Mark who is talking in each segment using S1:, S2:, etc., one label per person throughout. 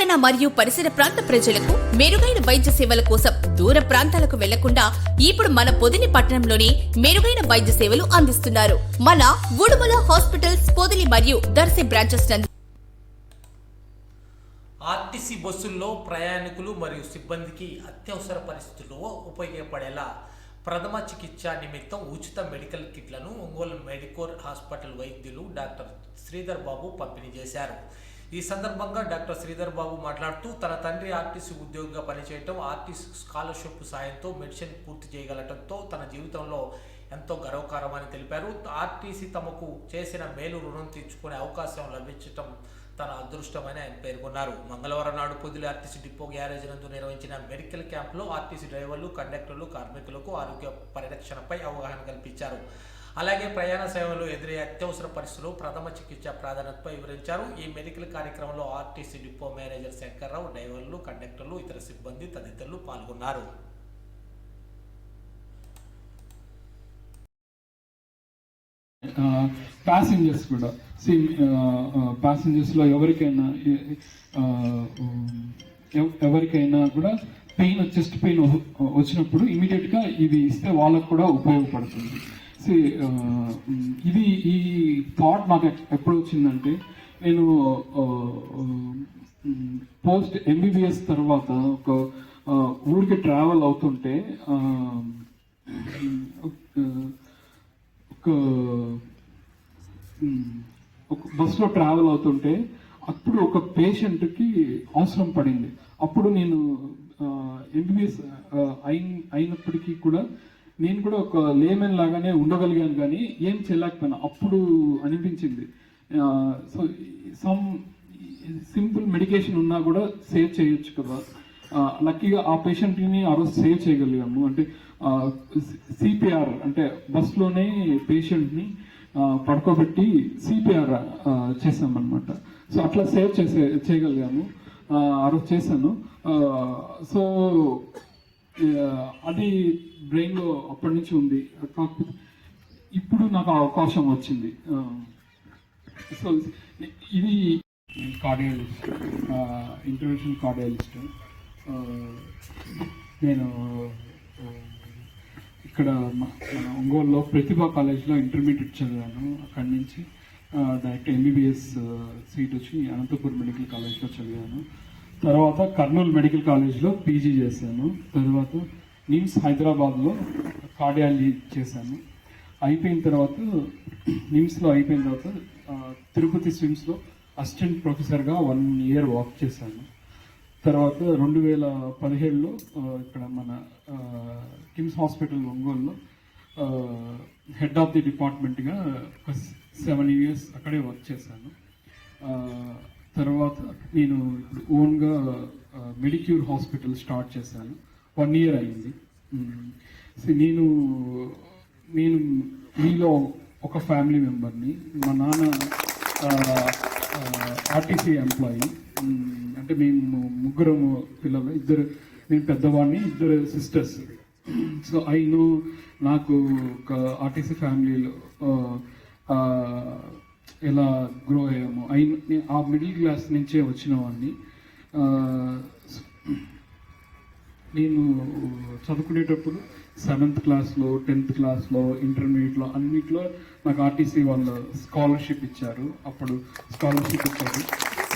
S1: తెలంగాణ మరియు పరిసర ప్రాంత ప్రజలకు మెరుగైన వైద్య సేవల కోసం దూర ప్రాంతాలకు వెళ్లకుండా ఇప్పుడు మన పొదిలి పట్టణంలోని మెరుగైన వైద్య సేవలు అందిస్తున్నారు. మన ఉడుమల హాస్పిటల్స్ పొదిలి మరియు దర్శి బ్రాంచెస్ నందు
S2: ఆర్టీసీ బస్సుల్లో ప్రయాణికులు మరియు సిబ్బందికి అత్యవసర పరిస్థితుల్లో ఉపయోగపడేలా ప్రథమ చికిత్స నిమిత్తం ఉచిత మెడికల్ కిట్లను ఒంగోలు మెడికోర్ హాస్పిటల్ వైద్యులు డాక్టర్ శ్రీధర్ బాబు పంపిణీ చేశారు. ఈ సందర్భంగా డాక్టర్ శ్రీధర్ బాబు మాట్లాడుతూ తన తండ్రి ఆర్టీసీ ఉద్యోగిగా పనిచేయటం, ఆర్టీసీ స్కాలర్షిప్ సాయంతో మెడిసిన్ పూర్తి చేయగలటంతో తన జీవితంలో ఎంతో గర్వకారమని తెలిపారు. ఆర్టీసీ తమకు చేసిన మేలు రుణం తీర్చుకునే అవకాశం లభించటం తన అదృష్టమని ఆయన పేర్కొన్నారు. మంగళవారం నాడు పొదిలి ఆర్టీసీ డిపో గ్యారేజ్ నందు నిర్వహించిన మెడికల్ క్యాంపులో ఆర్టీసీ డ్రైవర్లు, కండక్టర్లు, కార్మికులకు ఆరోగ్య పరిరక్షణపై అవగాహన కల్పించారు. అలాగే ప్రయాణ సేవలు ఎదురయ్యే అత్యవసర పరిస్థితుల్లో ప్రథమ చికిత్స ప్రాధాన్యతపై వివరించారు. ఈ మెడికల్ కార్యక్రమంలో ఆర్టీసీ డిపో మేనేజర్ శంకర్రావు, డ్రైవర్లు, కండక్టర్లు, ఇతర సిబ్బంది తదితరులు పాల్గొన్నారు.
S3: ప్యాసింజర్స్ కూడా ప్యాసింజర్స్లో ఎవరికైనా కూడా పెయిన్, చెస్ట్ పెయిన్ వచ్చినప్పుడు ఇమీడియట్గా ఇది ఇస్తే వాళ్ళకు కూడా ఉపయోగపడుతుంది. ఇది ఈ థాట్ నాకు ఎప్పుడు వచ్చిందంటే, నేను పోస్ట్ ఎంబీబీఎస్ తర్వాత ఒక ఊరికి ట్రావెల్ అవుతుంటే ఒక బస్సులో ట్రావెల్ అవుతుంటే అప్పుడు ఒక పేషెంట్కి అవసరం పడింది. అప్పుడు నేను ఎంబీబీఎస్ అయినప్పటికీ కూడా నేను కూడా ఒక లేమెన్ లాగానే ఉండగలిగాను, కానీ ఏం చేయలేకపోయినా. అప్పుడు అనిపించింది, సో సమ్ సింపుల్ మెడికేషన్ ఉన్నా కూడా సేవ్ చేయొచ్చు కదా. లక్కీగా ఆ పేషెంట్ని ఆ రోజు సేవ్ చేయగలిగాము. అంటే సిపిఆర్ అంటే బస్లోనే పేషెంట్ని పడుకోబెట్టి సిపిఆర్ చేసామన్నమాట. సో అట్లా సేవ్ చేయగలిగాము. ఆ రోజు చేశాను. సో అది బ్రెయిన్లో అప్పటి నుంచి ఉంది. కాకపోతే ఇప్పుడు నాకు అవకాశం వచ్చింది. సో ఇది కార్డియాలజిస్ట్, ఇంటర్వెన్షనల్ కార్డియాలజిస్ట్. నేను ఇక్కడ మన ఒంగోలులో ప్రతిభా కాలేజ్లో ఇంటర్మీడియట్ చదివాను. అక్కడి నుంచి డైరెక్ట్ ఎంబీబీఎస్ సీట్ వచ్చి అనంతపూర్ మెడికల్ కాలేజ్లో చదివాను. తర్వాత కర్నూలు మెడికల్ కాలేజ్లో పీజీ చేశాను. తర్వాత నిమ్స్ హైదరాబాద్లో కార్డియాలజీ చేశాను. అయిపోయిన తర్వాత నిమ్స్లో అయిపోయిన తర్వాత తిరుపతి స్విమ్స్లో అసిస్టెంట్ ప్రొఫెసర్గా 1 year వర్క్ చేశాను. తర్వాత 2017లో ఇక్కడ మన కిమ్స్ హాస్పిటల్ ఒంగోలులో హెడ్ ఆఫ్ ది డిపార్ట్మెంట్గా ఒక 7 years అక్కడే వర్క్ చేశాను. తర్వాత నేను ఇప్పుడు ఓన్గా మెడిక్యూర్ హాస్పిటల్ స్టార్ట్ చేశాను. 1 year అయింది. నేను మీలో ఒక ఫ్యామిలీ మెంబర్ని. మా నాన్న ఆర్టీసీ ఎంప్లాయీ. అంటే మేము 3 పిల్లలు, 2 నేను పెద్దవాడిని, 2 sisters. సో నాకు ఒక ఆర్టీసీ ఫ్యామిలీలో ఎలా గ్రో అయ్యాము, ఆ మిడిల్ క్లాస్ నుంచే వచ్చిన వాడిని. నేను చదువుకునేటప్పుడు 7th క్లాస్లో, 10th క్లాస్లో, ఇంటర్మీడియట్లో అన్నిట్లో నాకు ఆర్టీసీ వాళ్ళు స్కాలర్షిప్ ఇచ్చారు. అప్పుడు స్కాలర్షిప్ ఇచ్చారు.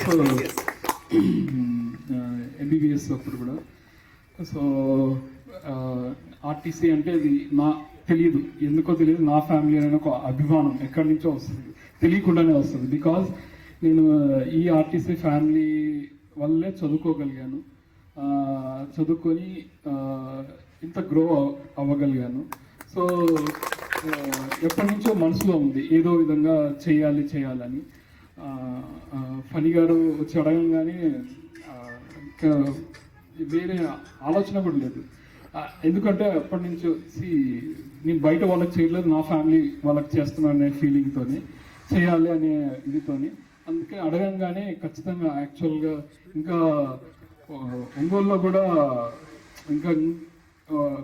S3: సో ఎంబీబీఎస్ అప్పుడు కూడా. సో ఆర్టీసీ అంటే అది తెలియదు, ఎందుకో తెలియదు, నా ఫ్యామిలీ అనే ఒక అభిమానం ఎక్కడి నుంచో వస్తుంది, తెలియకుండానే వస్తుంది. బికాజ్ నేను ఈ ఆర్టీసీ ఫ్యామిలీ వల్లే చదువుకోగలిగాను, చదువుకొని ఇంత గ్రో అవ్వగలిగాను. సో ఎప్పటి నుంచో మనసులో ఉంది ఏదో విధంగా చేయాలని. ఫణి గారు వచ్చి అడగంగానే వేరే ఆలోచన కూడా లేదు. ఎందుకంటే అప్పటి నుంచి నేను బయట వాళ్ళకి చేయలేదు, నా ఫ్యామిలీ వాళ్ళకి చేస్తున్నాను అనే ఫీలింగ్తోనే, చేయాలి అనే ఇదితోని. అందుకే అడగంగానే ఖచ్చితంగా యాక్చువల్గా ఇంకా ఒంగోలులో కూడా ఇంకా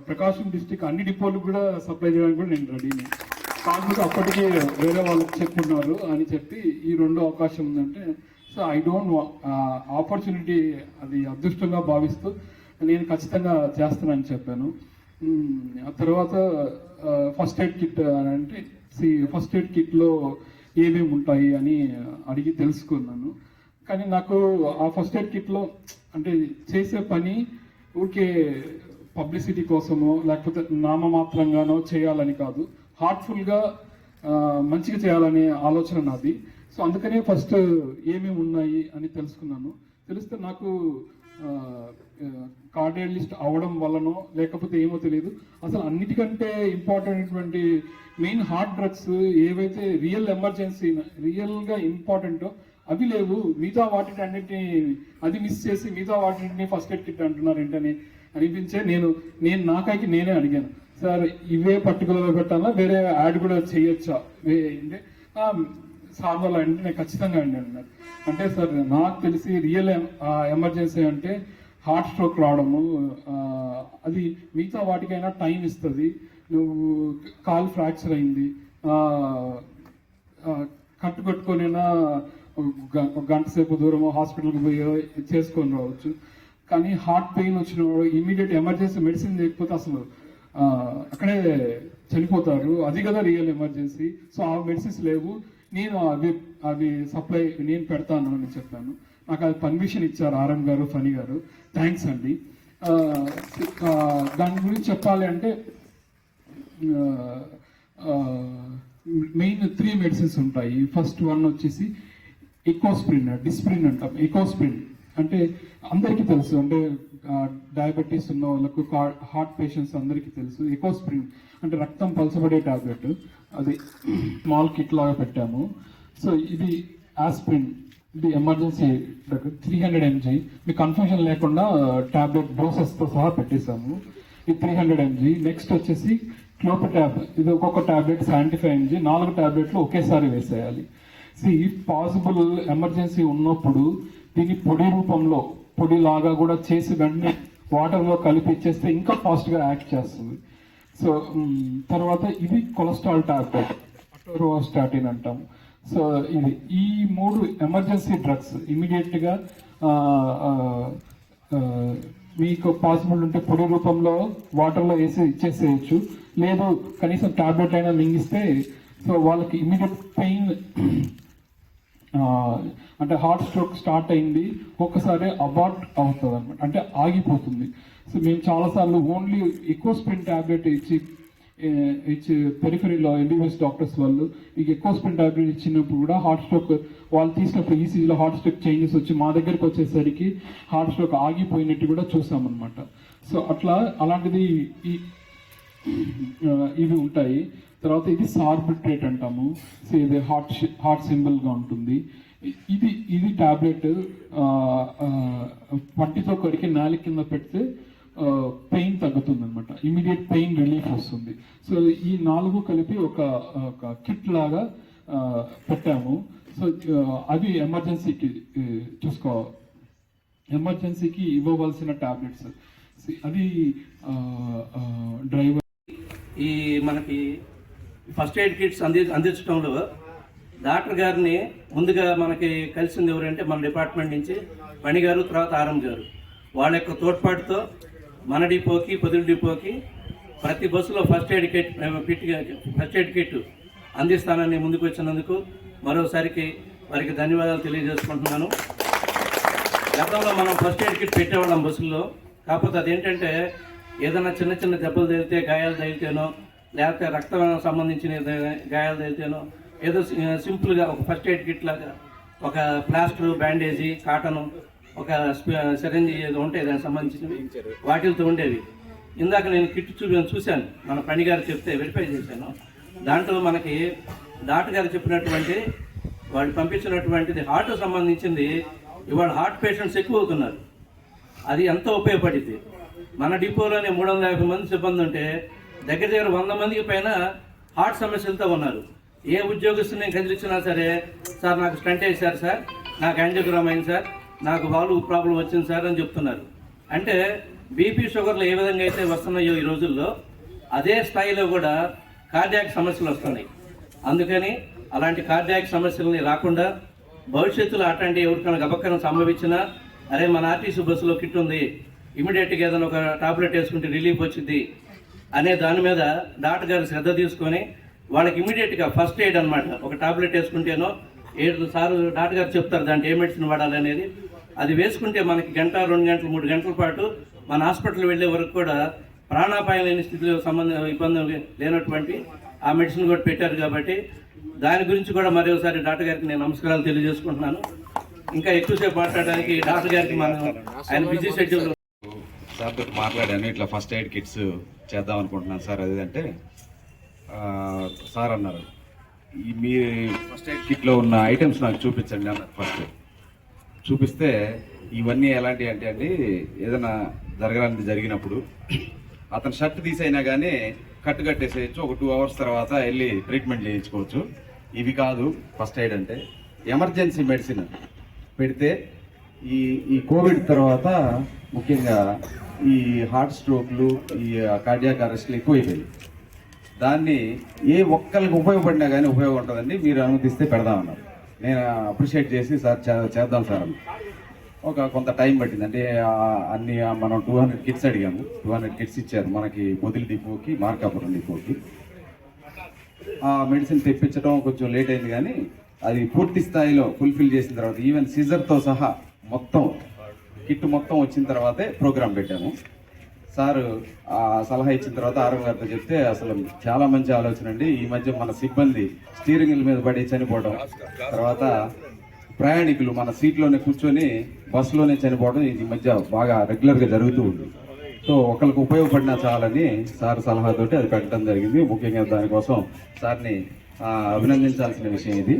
S3: ప్రకాశం డిస్టిక్ అన్ని డిపోలకు కూడా సప్లై చేయడానికి కూడా నేను రెడీని. కాకపోతే అప్పటికే వేరే వాళ్ళకి చెప్పుకున్నారు అని చెప్పి ఈ 2 అవకాశం ఉందంటే సో ఐ డోంట్ ఆపర్చునిటీ అది అదృష్టంగా భావిస్తూ నేను ఖచ్చితంగా చేస్తానని చెప్పాను. ఆ తర్వాత ఫస్ట్ ఎయిడ్ కిట్ అంటే ఫస్ట్ ఎయిడ్ కిట్లో ఏమేమి ఉంటాయి అని అడిగి తెలుసుకున్నాను. కానీ నాకు ఆ ఫస్ట్ ఎయిడ్ కిట్లో అంటే చేసే పని ఊరికే పబ్లిసిటీ కోసమో లేకపోతే నామమాత్రంగానో చేయాలని కాదు, హార్ట్ఫుల్గా మంచిగా చేయాలనే ఆలోచన నాది. సో అందుకనే ఫస్ట్ ఏమేమి ఉన్నాయి అని తెలుసుకున్నాను. తెలిస్తే నాకు కార్డియాలజిస్ట్ అవడం వల్లనో లేకపోతే ఏమో తెలియదు, అసలు అన్నిటికంటే ఇంపార్టెంట్ అయినటువంటి మెయిన్ హార్ట్ డ్రగ్స్ ఏవైతే రియల్గా ఇంపార్టెంటో అవి లేవు, మిగతా వాటిని అన్నిటిని అది మిస్ చేసి మిగతా వాటిని ఫస్ట్ ఎయిడ్ కిట్ అంటున్నారు ఏంటని అనిపించే నేను నాకైకి నేనే అడిగాను, సార్ ఇవే పర్టికులర్గా పెట్టాలా వేరే యాడ్ కూడా చేయొచ్చా అంటే సార్ వాళ్ళు అంటే నేను ఖచ్చితంగా అండి అన్నారు. అంటే సార్ నాకు తెలిసి రియల్ ఎమర్జెన్సీ అంటే హార్ట్ స్ట్రోక్ రావడము, అది మిగతా వాటికైనా టైం ఇస్తుంది. నువ్వు కాల్ ఫ్రాక్చర్ అయింది కట్టుకొట్టుకొనైనా ఒక గంట సేపు దూరమో హాస్పిటల్కి పోయి చేసుకొని రావచ్చు. కానీ హార్ట్ పెయిన్ వచ్చిన ఇమీడియట్ ఎమర్జెన్సీ మెడిసిన్ లేకపోతే అసలు అక్కడే చనిపోతారు. అది కదా రియల్ ఎమర్జెన్సీ. సో ఆ మెడిసిన్స్ లేవు, నేను అవి సప్లై నేను పెడతాను అని చెప్పాను. నాకు అది పర్మిషన్ ఇచ్చారు ఆర్ఎం గారు, ఫనీ గారు, థ్యాంక్స్ అండి. దాని గురించి చెప్పాలి అంటే మెయిన్ 3 మెడిసిన్స్ ఉంటాయి. ఫస్ట్ వన్ వచ్చేసి ఎకోస్ప్రిన్, డిస్ప్రిన్ అంటాం. ఎకోస్ప్రిన్ అంటే అందరికీ తెలుసు, అంటే డయాబెటీస్ ఉన్న వాళ్ళకు హార్ట్ పేషెంట్స్ అందరికీ తెలుసు. ఎకోస్ప్రిన్ అంటే రక్తం పలచబడే టాబ్లెట్, అది స్మాల్ కిట్ లాగా పెట్టాము. సో ఇది ఆస్ప్రిన్, ఇది ఎమర్జెన్సీ 300 mg, మీకు కన్ఫ్యూజన్ లేకుండా టాబ్లెట్ డోసెస్తో సహా పెట్టేశాము. ఇది 300 mg. నెక్స్ట్ వచ్చేసి క్లోపిటాబ్, ఇది ఒక్కొక్క టాబ్లెట్ 75 mg, 4 టాబ్లెట్లు ఒకేసారి వేసేయాలి. ఇఫ్ పాసిబుల్ ఎమర్జెన్సీ ఉన్నప్పుడు దీన్ని పొడి రూపంలో పొడిలాగా కూడా చేసి వెంటనే వాటర్లో కలిపి ఇచ్చేస్తే ఇంకా ఫాస్ట్గా యాక్ట్ చేస్తుంది. సో తర్వాత ఇది కొలెస్ట్రాల్ టాబ్లెట్, అటోరోస్టాటిన్ అంటాం. సో ఇది ఈ 3 ఎమర్జెన్సీ డ్రగ్స్ ఇమీడియట్గా మీకు పాసిబుల్ ఉంటే పొడి రూపంలో వాటర్లో వేసి ఇచ్చేసేయచ్చు, లేదు కనీసం టాబ్లెట్ అయినా మింగిస్తే సో వాళ్ళకి ఇమీడియట్ పెయిన్ అంటే హార్ట్ స్ట్రోక్ స్టార్ట్ అయింది ఒక్కసారి అబార్ట్ అవుతుంది అనమాట, అంటే ఆగిపోతుంది. సో మేము చాలాసార్లు ఓన్లీ ఎకోస్ప్రిన్ టాబ్లెట్ ఇచ్చి పెరిఫరీలో ఎంబీబీఎస్ డాక్టర్స్ వాళ్ళు ఈ ఎకోస్ప్రిన్ టాబ్లెట్ ఇచ్చినప్పుడు కూడా హార్ట్ స్ట్రోక్ వాళ్ళు తీసినప్పుడు ఈసీజీలో హార్ట్ స్ట్రోక్ చేంజెస్ వచ్చి మా దగ్గరికి వచ్చేసరికి హార్ట్ స్ట్రోక్ ఆగిపోయినట్టు కూడా చూసామన్నమాట. సో అలాంటిది ఇవి ఉంటాయి. తర్వాత ఇది సార్బిట్రేట్ అంటాము. సో ఇది హార్ట్ సింబల్గా ఉంటుంది. ఇది టాబ్లెట్ పంటితో కొరికి నాలుగు కింద పెడితే పెయిన్ తగ్గుతుంది అనమాట, ఇమీడియట్ పెయిన్ రిలీఫ్ వస్తుంది. సో ఈ 4 కలిపి ఒక కిట్ లాగా పెట్టాము. సో అది ఎమర్జెన్సీకి ఎమర్జెన్సీకి ఇవ్వవలసిన టాబ్లెట్స్. అది డ్రైవర్
S4: ఈ మనకి ఫస్ట్ ఎయిడ్ కిట్స్ అందించడంలో డాక్టర్ గారిని ముందుగా మనకి కలిసింది ఎవరంటే మన డిపార్ట్మెంట్ నుంచి పని గారు, తర్వాత ఆర్ఎం గారు. వాళ్ళ యొక్క తోడ్పాటుతో మన డిపోకి, పొదులు డిపోకి ప్రతి బస్సులో ఫస్ట్ ఎయిడ్ కిట్ అందిస్తానని ముందుకు వచ్చినందుకు మరోసారికి వారికి ధన్యవాదాలు తెలియజేసుకుంటున్నాను. గతంలో మనం ఫస్ట్ ఎయిడ్ కిట్ పెట్టేవాళ్ళం బస్సుల్లో, కాకపోతే అదేంటంటే ఏదైనా చిన్న చిన్న దెబ్బలు తగిలితే, గాయాలు తగిలితేనో, లేకపోతే రక్తం సంబంధించిన గాయాలు తగిలితేనో ఏదో సింపుల్గా ఒక ఫస్ట్ ఎయిడ్ కిట్ లాగా ఒక ప్లాస్టర్, బ్యాండేజీ, కాటను, ఒక సిరంజి ఏదో ఉంటాయి దానికి సంబంధించినవి, వాటితో ఉండేవి. ఇందాక నేను కిట్ చూశాను, మన పని గారు చెప్తే వెరిఫై చేశాను. దాంట్లో మనకి డాక్టర్ గారు చెప్పినటువంటి వాళ్ళు పంపించినటువంటిది హార్ట్ సంబంధించింది. ఇవాళ హార్ట్ పేషెంట్స్ ఎక్కువ అవుతున్నారు, అది ఎంతో ఉపయోగపడింది. మన డిపోలోనే 350 మంది సిబ్బంది ఉంటే దగ్గర 100 మందికి పైన హార్ట్ సమస్యలతో ఉన్నారు. ఏ ఉద్యోగస్తుని కదిలించినా సరే, సార్ నాకు స్టంట్ వేశారు సార్, నాకు యాంజియోగ్రామ్ అయింది సార్, నాకు వాల్వ్ ప్రాబ్లం వచ్చింది సార్ అని చెప్తున్నారు. అంటే బీపీ, షుగర్లు ఏ విధంగా అయితే వస్తున్నాయో ఈ రోజుల్లో అదే స్థాయిలో కూడా కార్డియాక్ సమస్యలు వస్తున్నాయి. అందుకని అలాంటి కార్డియాక్ సమస్యలని రాకుండా భవిష్యత్తులో అట్లాంటి ఎవరికైనా గబక్కన సంభవించినా అరే మన ఆర్టీసీ బస్సులో కిట్ ఉంది, ఇమీడియట్గా ఏదైనా ఒక టాబ్లెట్ వేసుకుంటే రిలీఫ్ వచ్చింది అనే దాని మీద డాక్టర్ గారు శ్రద్ధ తీసుకొని వాళ్ళకి ఇమీడియట్గా ఫస్ట్ ఎయిడ్ అనమాట, ఒక టాబ్లెట్ వేసుకుంటేనో డాక్టర్ గారు చెప్తారు దాంట్లో ఏ మెడిసిన్ వాడాలి అనేది, అది వేసుకుంటే మనకి గంట 2 గంటలు 3 గంటల పాటు మన హాస్పిటల్ వెళ్ళే వరకు కూడా ప్రాణాపాయం లేని స్థితిలో ఇబ్బంది లేనటువంటి ఆ మెడిసిన్ కూడా పెట్టారు. కాబట్టి దాని గురించి కూడా మరోసారి డాక్టర్ గారికి నేను నమస్కారాలు తెలియజేసుకుంటున్నాను. ఇంకా ఎక్కువసేపు మాట్లాడడానికి డాక్టర్ గారికి మనం ఆయన బిజీ షెడ్యూల్
S5: సార్తో మాట్లాడాను, ఇట్లా ఫస్ట్ ఎయిడ్ కిట్స్ చేద్దాం అనుకుంటున్నాను సార్. అదేంటే సార్ అన్నారు మీ ఫస్ట్ ఎయిడ్ కిట్లో ఉన్న ఐటమ్స్ నాకు చూపించండి అన్నారు. ఫస్ట్ చూపిస్తే ఇవన్నీ ఎలాంటివి అంటే అండి, ఏదైనా జరిగినప్పుడు అతను షర్ట్ తీసైనా కానీ కట్టేసేయచ్చు, ఒక 2 అవర్స్ తర్వాత వెళ్ళి ట్రీట్మెంట్ చేయించుకోవచ్చు. ఇవి కాదు ఫస్ట్ ఎయిడ్ అంటే, ఎమర్జెన్సీ మెడిసిన్ పెడితే ఈ కోవిడ్ తర్వాత ముఖ్యంగా ఈ హార్ట్ స్ట్రోక్లు, ఈ కార్డియాక్ అరెస్ట్లు ఎక్కువైపోయాయి. దాన్ని ఏ ఒక్కరికి ఉపయోగపడినా కానీ ఉపయోగం ఉంటుందండి, మీరు అనుమతిస్తే పెడదామన్నారు. నేను అప్రిషియేట్ చేసి సార్ చేద్దాం సార్ అని. కొంత టైం పట్టింది, అంటే అన్ని మనం 200 కిట్స్ అడిగాము. 200 కిట్స్ ఇచ్చారు మనకి పొదిలి డిపోకి, మార్కాపురం డిపోకి. ఆ మెడిసిన్ తెప్పించడం కొంచెం లేట్ అయింది, కానీ అది పూర్తి స్థాయిలో ఫుల్ఫిల్ చేసిన తర్వాత ఈవెన్ సీజర్తో సహా మొత్తం కిట్ మొత్తం వచ్చిన తర్వాతే ప్రోగ్రాం పెట్టాము. సార్ ఆ సలహా ఇచ్చిన తర్వాత ఆర్ఎం గారితో చెప్తే అసలు చాలా మంచి ఆలోచన అండి. ఈ మధ్య మన సిబ్బంది స్టీరింగ్ల మీద పడి చనిపోవడం, తర్వాత ప్రయాణికులు మన సీట్లోనే కూర్చొని బస్సులోనే చనిపోవడం ఈ మధ్య బాగా రెగ్యులర్గా జరుగుతూ ఉంది. సో ఒకరికి ఉపయోగపడినా చాలని సార్ సలహాతోటి అది పెట్టడం జరిగింది. ముఖ్యంగా దానికోసం సార్ని అభినందించాల్సిన విషయం ఇది.